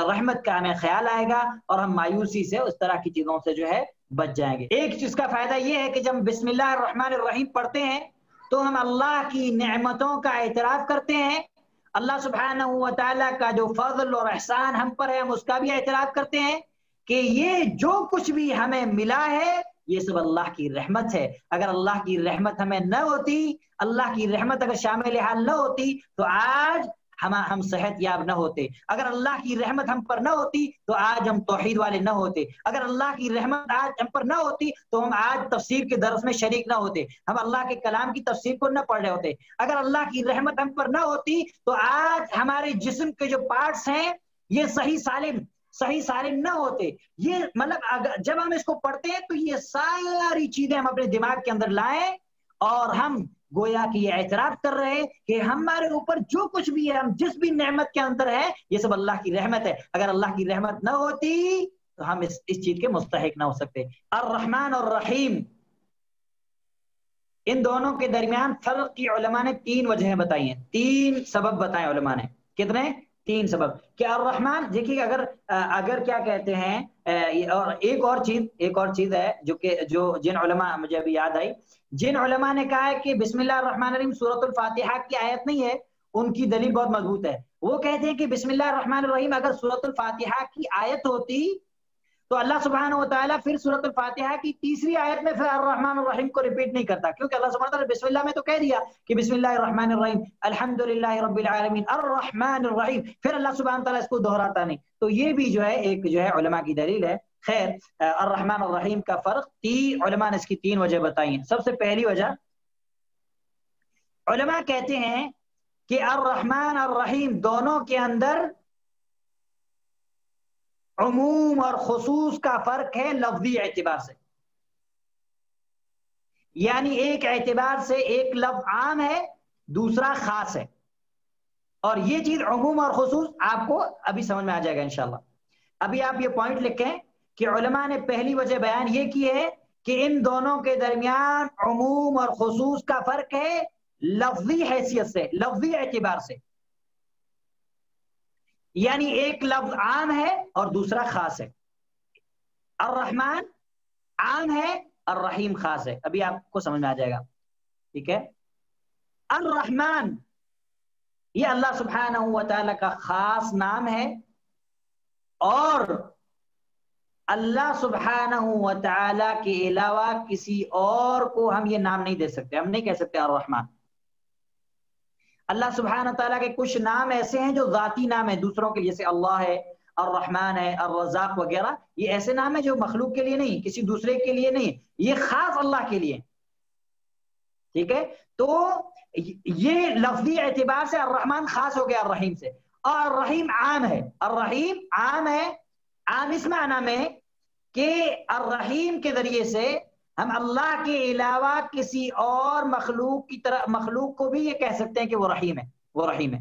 رحمت کا ہمیں خیال آئے گا، اور ہم مایوسی سے، اس طرح کی چیزوں سے جو ہے بچ جائیں گے۔ ایک چیز کا فائدہ یہ ہے کہ جب بسم اللہ الرحمن الرحیم پڑھتے ہیں تو ہم اللہ کی نعمتوں کا اعتراف کرتے ہیں، اللہ سبحانہ و تعالیٰ کا جو فضل اور احسان ہم پر ہے ہم اس کا بھی اعتراف کرتے ہیں کہ یہ جو کچھ بھی ہمیں ملا ہے یہ سب اللہ کی رحمت ہے۔ اگر اللہ کی رحمت ہمیں نہ ہوتی، اللہ کی رحمت اگر شامل حال نہ ہوتی تو آج ہم صحت یاب نہ ہوتے، اگر اللہ کی رحمت ہم پر نہ ہوتی تو آج ہم توحید والے نہ ہوتے، اگر اللہ کی رحمت آج ہم پر نہ ہوتی تو ہم آج تفسیر کے درس میں شریک نہ ہوتے، ہم اللہ کے کلام کی تفسیر کو نہ پڑھ رہے ہوتے، اگر اللہ کی رحمت ہم پر نہ ہوتی تو آج ہمارے جسم کے جو پارٹس ہیں یہ صحیح سالم نہ ہوتے۔ یہ مطلب جب ہم اس کو پڑھتے ہیں تو یہ ساری چیزیں ہم اپنے دماغ کے اندر لائیں، اور ہم گویا کہ یہ اعتراف کر رہے کہ ہمارے اوپر جو کچھ بھی ہے، ہم جس بھی نعمت کے اندر ہے، یہ سب اللہ کی رحمت ہے۔ اگر اللہ کی رحمت نہ ہوتی تو ہم اس چیز کے مستحق نہ ہو سکتے۔ الرحمن اور الرحیم، ان دونوں کے درمیان فرق کی علماء نے 3 وجہیں بتائی ہیں، 3 سبب بتائے علماء نے۔ کتنے؟ 3 سبب۔ کیا الرحمن، دیکھیے اگر کیا کہتے ہیں، اور ایک اور چیز ہے جو جن علماء، مجھے ابھی یاد آئی، جن علماء نے کہا ہے کہ بسم اللہ الرحمن الرحیم سورۃ الفاتحہ کی آیت نہیں ہے، ان کی دلیل بہت مضبوط ہے۔ وہ کہتے ہیں کہ بسم اللہ الرحمن الرحیم اگر سورۃ الفاتحہ کی آیت ہوتی تو اللہ سبحانہ و تعالیٰ پھر سورۃ الفاتحہ کی 3ری آیت میں پھر الرحمن الرحیم کو ریپیٹ نہیں کرتا، کیونکہ اللہ سبحانہ و تعالیٰ بسم اللہ میں تو کہہ دیا کہ بسم اللہ الرحمن الرحیم الحمدللہ رب العالمین الرحمن الرحیم، پھر اللہ سبحانہ و تعالیٰ اس کو دہراتا نہیں۔ تو یہ بھی جو ہے ایک علماء کی دلیل ہے۔ خیر، الرحمن الرحیم کا فرق علماء نے اس کی 3 وجہ بتائی ہیں۔ سب سے پہلی وجہ، علماء کہتے ہیں کہ الرحمن الرحیم دونوں کے اندر عموم اور خصوص کا فرق ہے لفظی اعتبار سے، یعنی ایک اعتبار سے ایک لفظ عام ہے، دوسرا خاص ہے، اور یہ چیز عموم اور خصوص آپ کو ابھی سمجھ میں آ جائے گا انشاءاللہ۔ ابھی آپ یہ پوائنٹ لکھیں کہ علماء نے پہلی وجہ بیان یہ کی ہے کہ ان دونوں کے درمیان عموم اور خصوص کا فرق ہے لفظی حیثیت سے، لفظی اعتبار سے، یعنی ایک لفظ عام ہے اور دوسرا خاص ہے۔ الرحمن عام ہے، الرحیم خاص ہے۔ ابھی آپ کو سمجھ میں آ جائے گا، ٹھیک ہے۔ الرحمن یہ اللہ سبحانہ و تعالیٰ کا خاص نام ہے، اور اللہ سبحانہ و تعالی کے علاوہ کسی اور کو ہم یہ نام نہیں دے سکتے. ہم نہیں کہہ سکتے الرحمن. اللہ سبحانہ و تعالیٰ کے کچھ نام ایسے ہیں جو ذاتی نام ہیں دوسروں کے لیے، جیسے اللہ ہے، الرحمن ہے، الرزاق وغیرہ. یہ ایسے نام ہیں جو مخلوق کے لیے نہیں، کسی دوسرے کے لیے نہیں، یہ خاص اللہ کے لیے. ٹھیک ہے، تو یہ لفظی اعتبار سے الرحمن خاص ہو گیا الرحیم سے، اور الرحیم عام ہے. الرحیم عام ہے، عام اس معنی میں کہ الرحیم کے ذریعے سے ہم اللہ کے علاوہ کسی اور مخلوق کی طرح، مخلوق کو بھی یہ کہہ سکتے ہیں کہ وہ رحیم ہے، وہ رحیم ہے.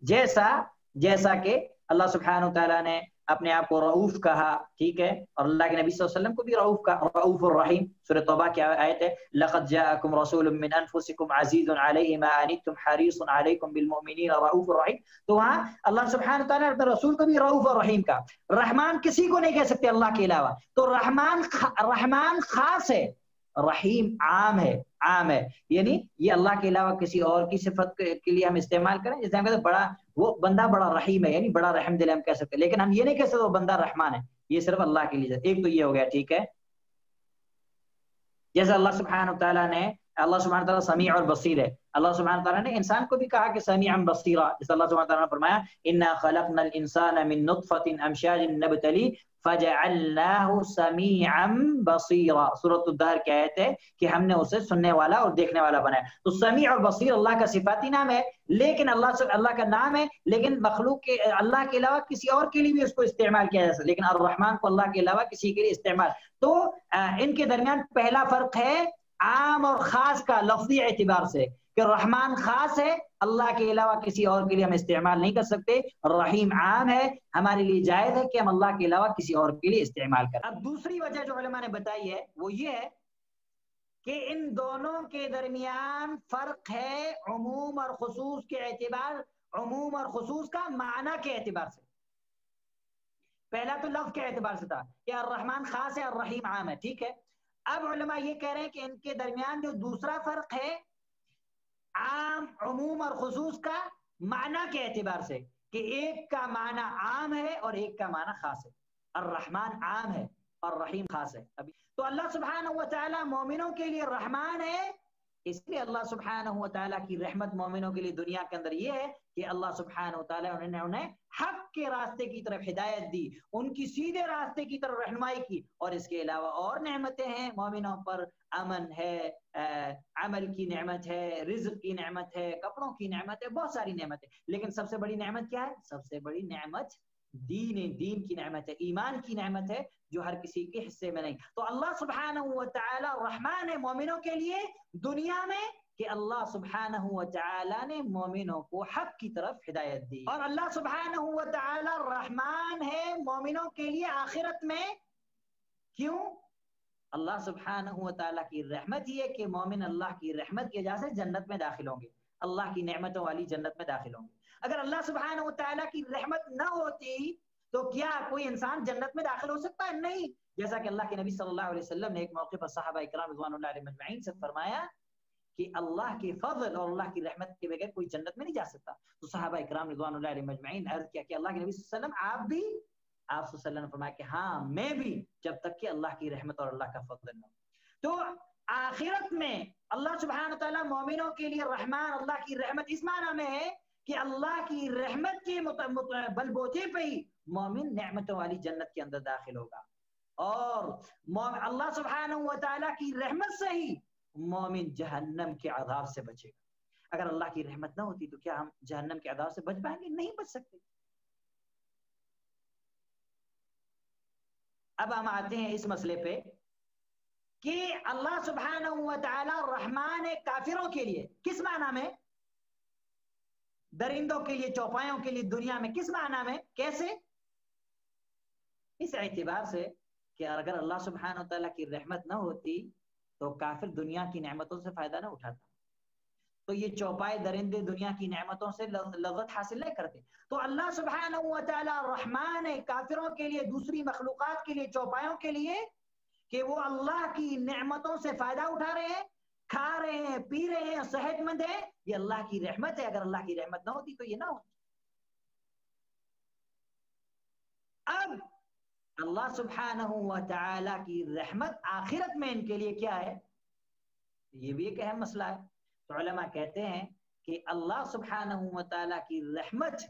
جیسا کہ اللہ سبحانہ وتعالیٰ نے اپنے آپ کو رؤوف کہا، ٹھیک ہے، اور اللہ کے نبی صلی اللہ علیہ وسلم کو بھی رؤوف کہا، رؤوف الرحیم. سورہ توبہ کی آیت ہے لقد جاءکم رسول من انفسکم عزیز علیہ ما عنتم حریص علیکم بالمؤمنین رؤوف الرحیم. تو وہاں اللہ سبحانہ وتعالیٰ نے اپنے رسول کو بھی رؤوف الرحیم کہا. رحمان کسی کو نہیں کہہ سکتے اللہ کے علاوہ. تو رحمان خاص ہے، رحیم عام ہے. عام ہے یعنی یہ اللہ کے علاوہ کسی اور کی صفت کے لیے ہم استعمال کریں، جیسے ہم کہتے ہیں بڑا وہ بندہ بڑا رحیم ہے، یعنی بڑا رحم دل ہم کہہ سکتے ہیں، لیکن ہم یہ نہیں کہہ سکتے وہ بندہ رحمان ہے. یہ صرف اللہ کے لیے. ایک تو یہ ہو گیا، ٹھیک ہے. جیسے اللہ سبحانہ وتعالیٰ نے، اللہ سبحانہ وتعالیٰ سمیع اور بصیر ہے. اللہ سبحانہ وتعالیٰ نے انسان کو بھی کہا کہ سمیعا بصیرا. جیسے اللہ سبحانہ وتعالیٰ نے فرمایا انا خلقنا الانسان من نطفۃ امشاج نبتلی فجعلناه سمیعا بصیرا. سورۃ الدہر کی آیت ہے کہ ہم نے اسے سننے والا اور دیکھنے والا بنایا. تو سمیع اور بصیر اللہ کا صفاتی نام ہے، لیکن اللہ کا نام ہے، لیکن مخلوق کے اللہ کے علاوہ کسی اور کے لیے بھی اس کو استعمال کیا جا سکتا ہے، لیکن الرحمن کو اللہ کے علاوہ کسی کے لیے استعمال. تو ان کے درمیان پہلا فرق ہے عام اور خاص کا لفظی اعتبار سے، کہ رحمان خاص ہے، اللہ کے علاوہ کسی اور کے لیے ہم استعمال نہیں کر سکتے. رحیم عام ہے، ہمارے لیے جائز ہے کہ ہم اللہ کے علاوہ کسی اور کے لیے استعمال کریں. اب دوسری وجہ جو علماء نے بتائی ہے وہ یہ ہے کہ ان دونوں کے درمیان فرق ہے عموم اور خصوص کے اعتبار، عموم اور خصوص کا معنی کے اعتبار سے. پہلا تو لفظ کے اعتبار سے تھا کہ الرحمن خاص ہے، الرحیم عام ہے، ٹھیک ہے. اب علماء یہ کہہ رہے ہیں کہ ان کے درمیان جو دوسرا فرق ہے عام، عموم اور خصوص کا معنی کے اعتبار سے، کہ ایک کا معنی عام ہے اور ایک کا معنی خاص ہے. الرحمن عام ہے اور رحیم خاص ہے. ابھی تو اللہ سبحانہ و تعالیٰ مومنوں کے لیے رحمان ہے، اس لیے اللہ سبحانہ و تعالیٰ کی رحمت مومنوں کے لیے دنیا کے اندر یہ ہے کہ اللہ سبحانہ و تعالیٰ نے انہیں حق کے راستے کی طرف ہدایت دی، ان کی سیدھے راستے کی طرف رہنمائی کی. اور اس کے علاوہ اور نعمتیں ہیں مومنوں پر، امن ہے، عمل کی نعمت ہے، رزق کی نعمت ہے، کپڑوں کی نعمت ہے، بہت ساری نعمتیں. لیکن سب سے بڑی نعمت کیا ہے؟ سب سے بڑی نعمت دین کی نعمت ہے، ایمان کی نعمت ہے، جو ہر کسی کے حصے میں نہیں. تو اللہ سبحانہ و تعالی رحمان ہے مومنوں کے لیے دنیا میں، کہ اللہ سبحانہ و تعالی نے مومنوں کو حق کی طرف ہدایت دی. اور اللہ سبحانہ و تعالی رحمان ہے مومنوں کے لیے آخرت میں. کیوں؟ اللہ سبحانہ و تعالیٰ کی رحمت یہ ہے کہ مومن اللہ کی رحمت کی وجہ سے جنت میں داخل ہوں گے، اللہ کی نعمتوں والی جنت میں داخل ہوں گے. اگر اللہ سبحانہ و تعالیٰ کی رحمت نہ ہوتی تو کیا کوئی انسان جنت میں داخل ہو سکتا ہے؟ نہیں. جیسا کہ اللہ کے نبی صلی اللہ علیہ وسلم نے ایک موقع پر صحابہ اکرام رضوان اللہ علیہم اجمعین سے فرمایا کہ اللہ کے فضل اور اللہ کی رحمت کے بغیر کوئی جنت میں نہیں جا سکتا. تو صحابہ اکرام رضوان اللہ علیہم اجمعین عرض کیا کہ اللہ کے نبی صلی اللہ علیہ وسلم آپ بھی؟ آپ صلی اللہ علیہ وسلم نے فرمایا کہ ہاں میں بھی، جب تک کہ اللہ کی رحمت اور اللہ کا فضل نہ ہو. تو آخرت میں اللہ سبحانہ وتعالیٰ مومنوں کے لیے رحمان، اللہ کی رحمت اس معنی میں ہے کہ اللہ کی رحمت کے بل بوتے پہ ہی مومن نعمتوں والی جنت کے اندر داخل ہوگا، اور اللہ سبحانہ وتعالیٰ کی رحمت سے ہی مومن جہنم کے عذاب سے بچے گا. اگر اللہ کی رحمت نہ ہوتی تو کیا ہم جہنم کے عذاب سے بچ پائیں گے؟ نہیں بچ سکتے. اب ہم آتے ہیں اس مسئلے پہ کہ اللہ سبحانہ و تعالی رحمان کافروں کے لیے کس معنی میں؟ درندوں کے لیے، چوپایوں کے لیے دنیا میں کس معنی میں؟ کیسے؟ اس اعتبار سے کہ اگر اللہ سبحانہ و تعالیٰ کی رحمت نہ ہوتی تو کافر دنیا کی نعمتوں سے فائدہ نہ اٹھاتا، تو یہ چوپائے درندے دنیا کی نعمتوں سے لذت حاصل نہیں کرتے. تو اللہ سبحانہ و تعالی رحمان ہے کافروں کے لیے، دوسری مخلوقات کے لیے، چوپایوں کے لیے، کہ وہ اللہ کی نعمتوں سے فائدہ اٹھا رہے ہیں، کھا رہے ہیں، پی رہے ہیں، صحت مند ہے. یہ اللہ کی رحمت ہے. اگر اللہ کی رحمت نہ ہوتی تو یہ نہ ہوتی. اب اللہ سبحانہ و تعالیٰ کی رحمت آخرت میں ان کے لیے کیا ہے؟ یہ بھی ایک اہم مسئلہ ہے. تو علماء کہتے ہیں کہ اللہ سبحانہ و تعالیٰ کی رحمت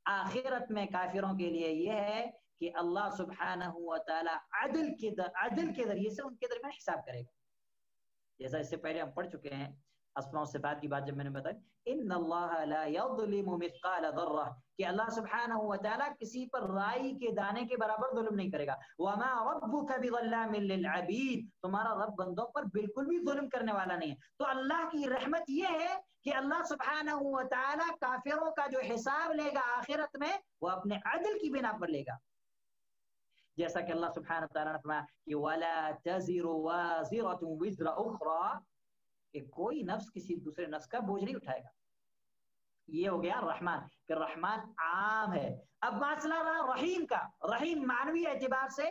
آخرت میں کافروں کے لیے یہ ہے کہ اللہ سبحانہ و تعالیٰ عدل کے ذریعے سے ان کے درمیان حساب کرے گا. جیسا اس سے پہلے ہم پڑھ چکے ہیں اسماء و صفات کی بات جب میں نے بتائی، ان اللہ لا یظلم مثقال ذرہ، کہ اللہ سبحانہ و تعالیٰ کسی پر رائی کے دانے کے برابر ظلم نہیں کرے گا. وما ربک بظلام للعبید، تمہارا رب بندوں پر بالکل بھی ظلم کرنے والا نہیں ہے. تو اللہ کی رحمت یہ ہے کہ اللہ سبحانہ و تعالیٰ کافروں کا جو حساب لے گا آخرت میں وہ اپنے عدل کی بنا پر لے گا. جیسا کہ اللہ سبحانہ و تعالیٰ نے فرمایا کہ وَلَا تَزِرُ وَازِرَةٌ وِزْرَ أُخْرَى، کہ کوئی نفس کسی دوسرے نفس کا بوجھ نہیں اٹھائے گا. یہ ہو گیا رحمان، کہ رحمان عام ہے. اب مسئلہ رہا رحیم کا. رحیم معنوی اعتبار سے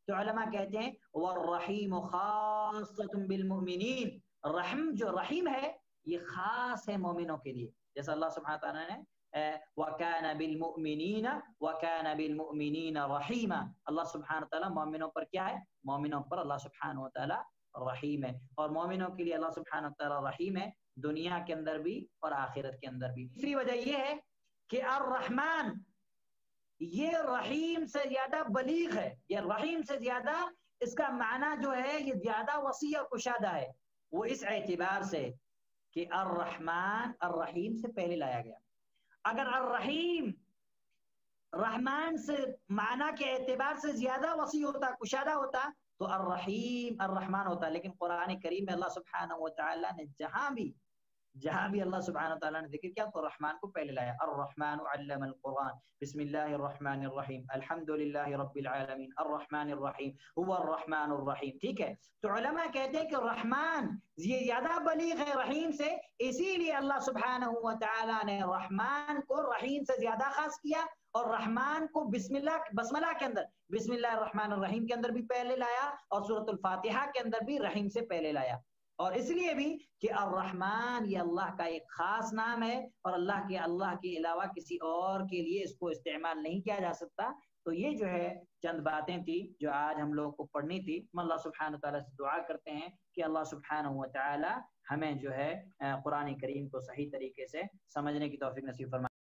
تو علماء کہتے ہیں وَالرَّحِيمُ خَاصَّةٌ بِالْمُؤْمِنِينَ، رحم جو رحیم ہے یہ خاص ہے مومنوں کے لیے. جیسا اللہ سبحانہ تعالیٰ نے وَكَانَ بِالْمُؤْمِنِينَ رَحِيمًا، اللہ سبحانہ تعالیٰ مومنوں پر کیا ہے؟ مومنوں پر اللہ سبحانہ و تعالیٰ رحیم ہے. اور مومنوں کے لیے اللہ سبحانہ تعالیٰ رحیم ہے دنیا کے اندر بھی اور آخرت کے اندر بھی. تیسری وجہ یہ ہے کہ الرحمن یہ رحیم سے زیادہ بلیغ ہے. یہ رحیم سے زیادہ اس کا معنی جو ہے یہ زیادہ وسیع اور کشادہ ہے. وہ اس اعتبار سے کہ الرحمن الرحیم سے پہلے لایا گیا. اگر الرحیم رحمان سے معنی کے اعتبار سے زیادہ وسیع ہوتا، کشادہ ہوتا، تو الرحیم الرحمن ہوتا. لیکن قرآن کریم میں اللہ سبحانہ و تعالیٰ نے جہاں بھی اللہ سبحانہ و تعالیٰ نے ذکر کیا تو رحمان کو پہلے لایا. الرحمن علم القرآن، بسم اللہ الرحمن الرحیم، الحمد للہ رب العالمین، الرحمن الرحیم، هو الرحمن الرحیم. ٹھیک ہے. تو علماء کہتے ہیں کہ رحمان یہ زیادہ بلیغ ہے رحیم سے، اسی لیے اللہ سبحانہ و تعالیٰ نے رحمان کو رحیم سے زیادہ خاص کیا، اور رحمان کو بسملہ کے اندر بسم اللہ الرحمن الرحیم کے اندر بھی پہلے لایا، اور سورۃ الفاتحہ کے اندر بھی رحیم سے پہلے لایا. اور اس لیے بھی کہ الرحمن یہ اللہ کا ایک خاص نام ہے، اور اللہ کے علاوہ کسی اور کے لیے اس کو استعمال نہیں کیا جا سکتا. تو یہ جو ہے چند باتیں تھی جو آج ہم لوگوں کو پڑھنی تھی. ہم اللہ سبحانہ تعالیٰ سے دعا کرتے ہیں کہ اللہ سبحانہ و تعالیٰ ہمیں جو ہے قرآن کریم کو صحیح طریقے سے سمجھنے کی توفیق نصیب فرمائے.